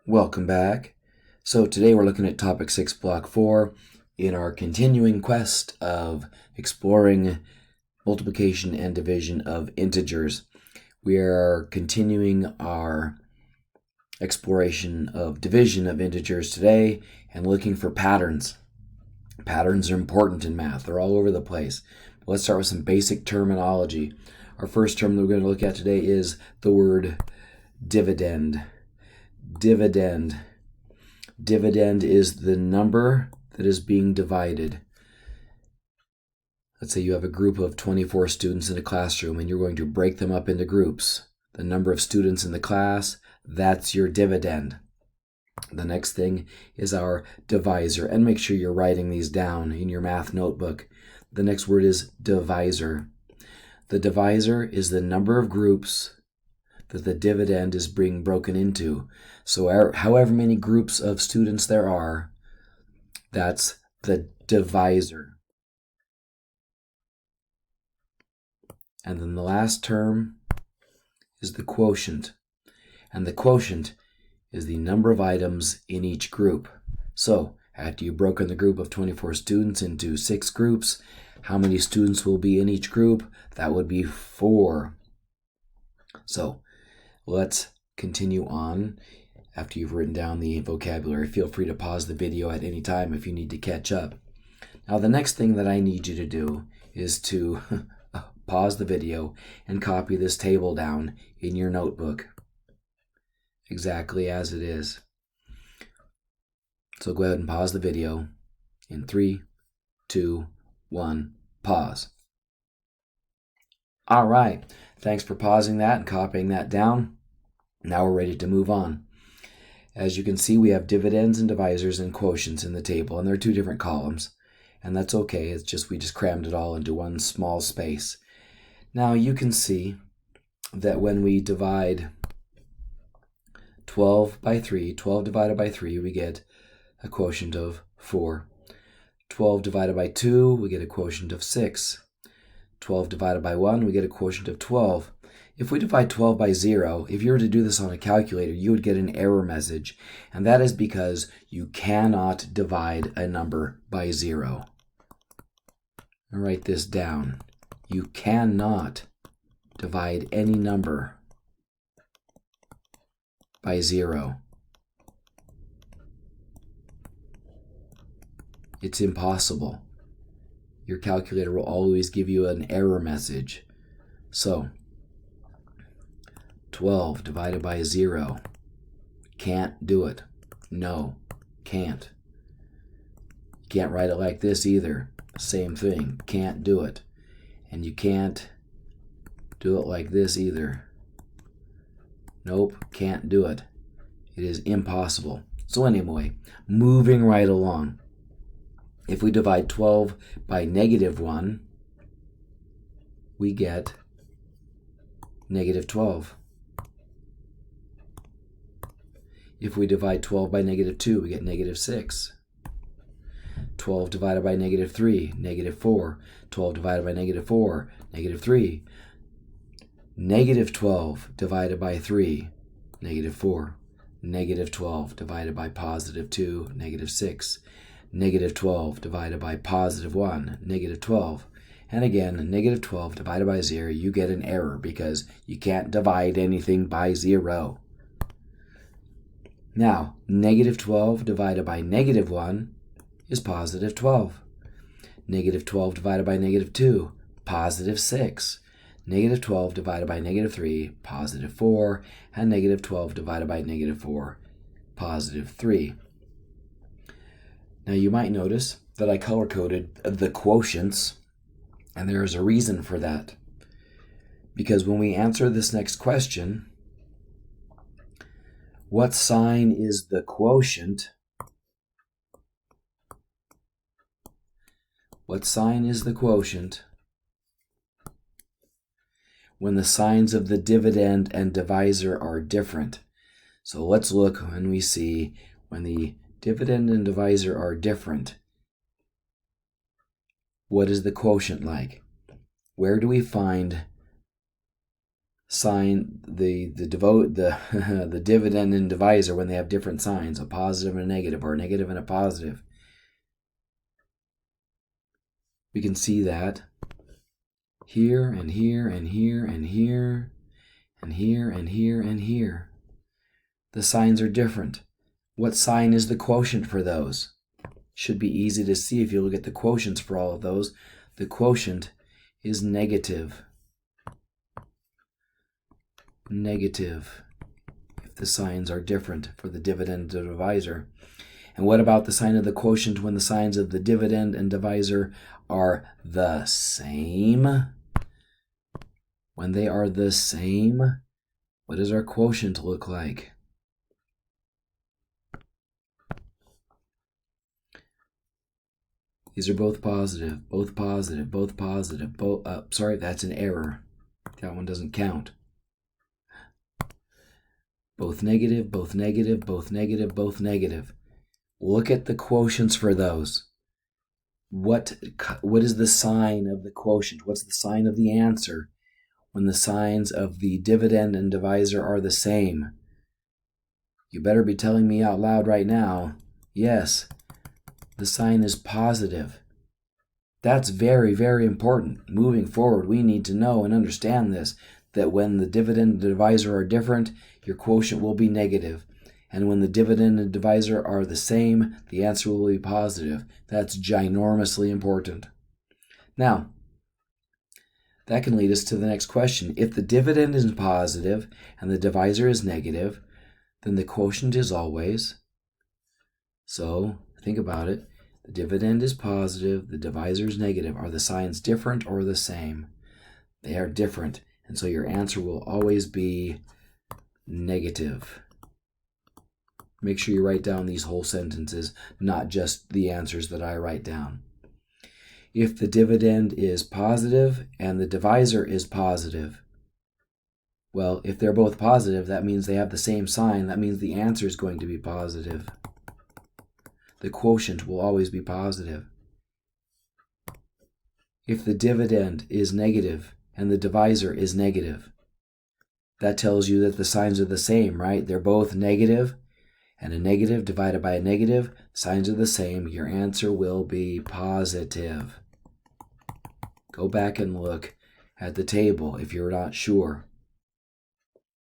Welcome back. So today we're looking at topic 6, block 4, in our continuing quest of exploring multiplication and division of integers. We are continuing our exploration of division of integers today and looking for patterns. Patterns are important in math. They're all over the place. Let's start with some basic terminology. Our first term that we're going to look at today is the word dividend. Dividend. Dividend is the number that is being divided. Let's say you have a group of 24 students in a classroom and you're going to break them up into groups. The number of students in the class, that's your dividend. The next thing is our divisor, and make sure you're writing these down in your math notebook. The next word is divisor. The divisor is the number of groups that the dividend is being broken into. So however many groups of students there are, that's the divisor. And then the last term is the quotient. And the quotient is the number of items in each group. So after you've broken the group of 24 students into 6 groups, how many students will be in each group? That would be 4. So let's continue on. After you've written down the vocabulary, feel free to pause the video at any time if you need to catch up. Now, the next thing that I need you to do is to pause the video and copy this table down in your notebook, exactly as it is. So go ahead and pause the video in 3, 2, 1, pause. All right, thanks for pausing that and copying that down. Now we're ready to move on. As you can see, we have dividends and divisors and quotients in the table, and there are 2 different columns, and that's okay. It's just we just crammed it all into one small space. Now you can see that when we divide 12 by 3, 12 divided by 3, we get a quotient of 4. 12 divided by 2, we get a quotient of 6. 12 divided by 1, we get a quotient of 12. If we divide 12 by 0, if you were to do this on a calculator, you would get an error message, and that is because you cannot divide a number by 0. I'll write this down. You cannot divide any number by 0. It's impossible. Your calculator will always give you an error message. So 12 divided by 0. Can't do it. No, can't. You can't write it like this either. Same thing. Can't do it. And you can't do it like this either. Nope, can't do it. It is impossible. So anyway, moving right along. If we divide 12 by -1, we get -12. If we divide 12 by -2, we get -6. 12 divided by -3, -4. 12 divided by -4, -3. -12 divided by 3, -4. -12 divided by +2, -6. -12 divided by +1, -12. And again, -12 divided by 0, you get an error because you can't divide anything by 0. Now, -12 divided by -1 is +12. -12 divided by -2, +6. -12 divided by -3, +4. And -12 divided by -4, +3. Now you might notice that I color-coded the quotients, and there is a reason for that. Because when we answer this next question, what sign is the quotient? What sign is the quotient when the signs of the dividend and divisor are different? So let's look when we see when the dividend and divisor are different. What is the quotient like? Where do we find sign, the dividend and divisor, when they have different signs, a positive and a negative, or a negative and a positive. We can see that here and here and here and here and here and here and here. The signs are different. What sign is the quotient for those? Should be easy to see if you look at the quotients for all of those. The quotient is negative. Negative, if the signs are different for the dividend and divisor. And what about the sign of the quotient when the signs of the dividend and divisor are the same? When they are the same, what does our quotient look like? These are both positive, both positive, both positive, sorry, that's an error. That one doesn't count. Both negative, both negative, both negative, both negative. Look at the quotients for those. What is the sign of the quotient? What's the sign of the answer when the signs of the dividend and divisor are the same? You better be telling me out loud right now, yes, the sign is positive. That's very, very important. Moving forward, we need to know and understand this, that when the dividend and divisor are different, your quotient will be negative. And when the dividend and divisor are the same, the answer will be positive. That's ginormously important. Now, that can lead us to the next question. If the dividend is positive and the divisor is negative, then the quotient is always. So, think about it. The dividend is positive, the divisor is negative. Are the signs different or the same? They are different, and so your answer will always be negative. Make sure you write down these whole sentences, not just the answers that I write down. If the dividend is positive and the divisor is positive, well, if they're both positive, that means they have the same sign. That means the answer is going to be positive. The quotient will always be positive. If the dividend is negative and the divisor is negative, that tells you that the signs are the same, right? They're both negative, and a negative divided by a negative, signs are the same. Your answer will be positive. Go back and look at the table if you're not sure.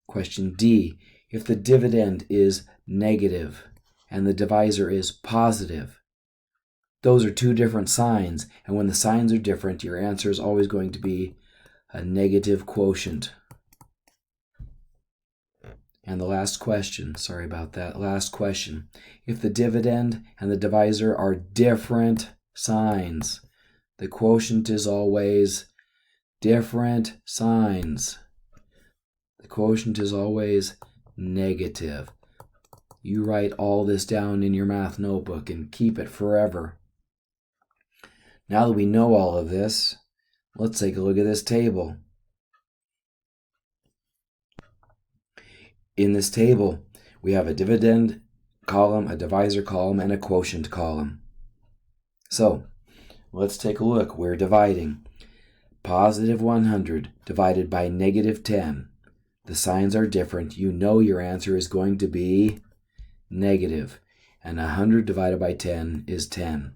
Question D, if the dividend is negative and the divisor is positive, those are two different signs, and when the signs are different, your answer is always going to be a negative quotient. And the last question, sorry about that, last question. If the dividend and the divisor are different signs, the quotient is always different signs. The quotient is always negative. You write all this down in your math notebook and keep it forever. Now that we know all of this, let's take a look at this table. In this table, we have a dividend column, a divisor column, and a quotient column. So, let's take a look. We're dividing. Positive 100 divided by negative 10. The signs are different. You know your answer is going to be negative. And 100 divided by 10 is 10.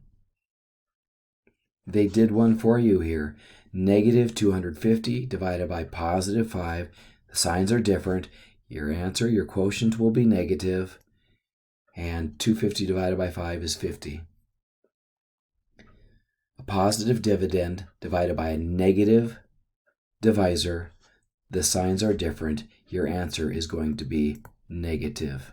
They did one for you here. Negative 250 divided by positive 5. The signs are different. Your answer, your quotient will be negative, and 250 divided by 5 is 50. A positive dividend divided by a negative divisor, the signs are different. Your answer is going to be negative.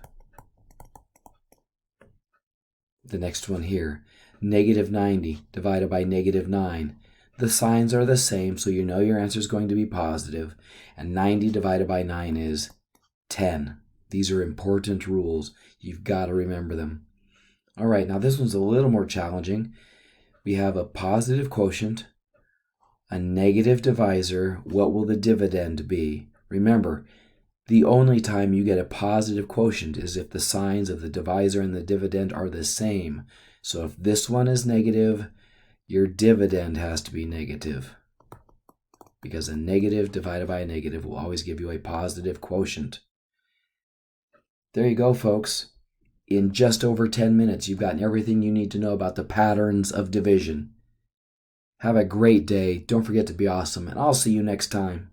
The next one here, negative 90 divided by negative 9. The signs are the same, so you know your answer is going to be positive, and 90 divided by 9 is 10. These are important rules. You've got to remember them. All right, now this one's a little more challenging. We have a positive quotient, a negative divisor. What will the dividend be? Remember, the only time you get a positive quotient is if the signs of the divisor and the dividend are the same. So if this one is negative, your dividend has to be negative, because a negative divided by a negative will always give you a positive quotient. There you go, folks. In just over 10 minutes, you've gotten everything you need to know about the patterns of division. Have a great day. Don't forget to be awesome, and I'll see you next time.